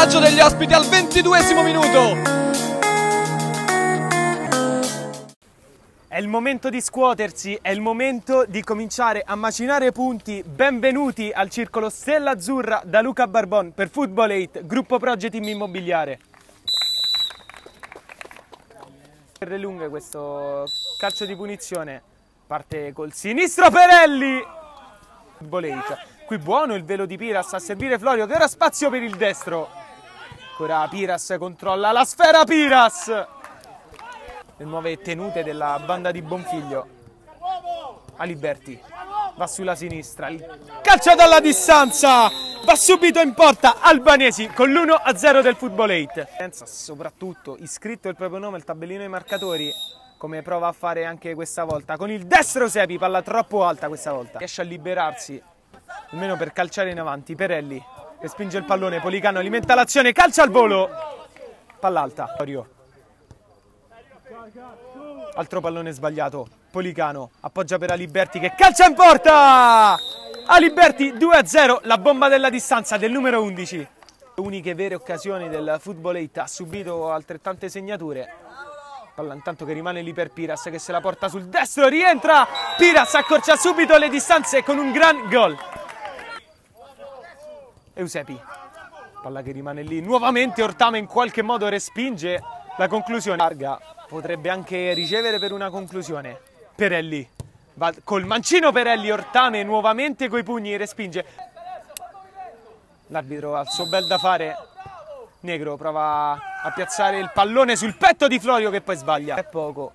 vantaggio degli ospiti al 22esimo minuto. È il momento di scuotersi, è il momento di cominciare a macinare punti. Benvenuti al circolo Stella Azzurra da Luca Barbon per Football 8, gruppo Progetti Immobiliare. Per le lunghe questo calcio di punizione parte col sinistro Perelli. Football 8. Qui buono il velo di Piras a servire Florio che ora ha spazio per il destro. Ancora Piras controlla la sfera Piras. Le nuove tenute della banda di Bonfiglio. Aliberti va sulla sinistra, calcia dalla distanza, va subito in porta Albanesi con l'1-0 del Football 8. Soprattutto iscritto il proprio nome al tabellino dei marcatori, come prova a fare anche questa volta. Con il destro Sepi, palla troppo alta questa volta. Riesce a liberarsi, almeno per calciare in avanti. Perelli respinge il pallone, Policano alimenta l'azione, calcia al volo. Palla alta, altro pallone sbagliato, Policano appoggia per Aliberti che calcia in porta! Aliberti 2-0, la bomba della distanza del numero 11. Le uniche vere occasioni del Football 8, ha subito altrettante segnature. Palla intanto che rimane lì per Piras che se la porta sul destro, rientra! Piras accorcia subito le distanze con un gran gol. Eusepi, palla che rimane lì, nuovamente Ortame in qualche modo respinge la conclusione. Larga, potrebbe anche ricevere per una conclusione. Perelli, va col mancino Perelli, Ortame nuovamente coi pugni respinge. L'arbitro ha il suo bel da fare. Negro prova a piazzare il pallone sul petto di Florio che poi sbaglia. È poco.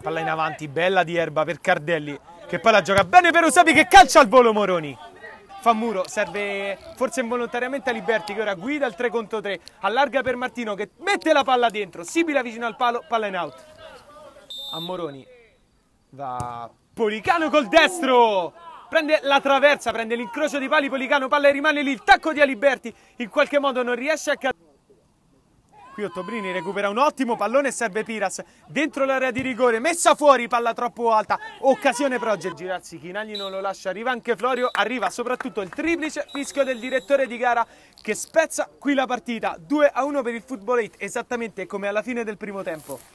Palla in avanti, bella di Erba per Cardelli che poi la gioca bene per Eusepi che calcia al volo Moroni. Fa muro, serve forse involontariamente a Aliberti che ora guida il 3 contro 3, allarga per Martino che mette la palla dentro, Sibila vicino al palo, palla in out. A Moroni va Policano col destro, prende la traversa, prende l'incrocio di pali Policano, palla e rimane lì, il tacco di Aliberti, in qualche modo non riesce a cadere. Qui Ottobrini recupera un ottimo pallone e serve Piras dentro l'area di rigore, messa fuori, palla troppo alta, occasione Proget. Girarsi, Chinagli non lo lascia, arriva anche Florio, arriva soprattutto il triplice fischio del direttore di gara che spezza qui la partita. 2-1 per il Football 8, esattamente come alla fine del primo tempo.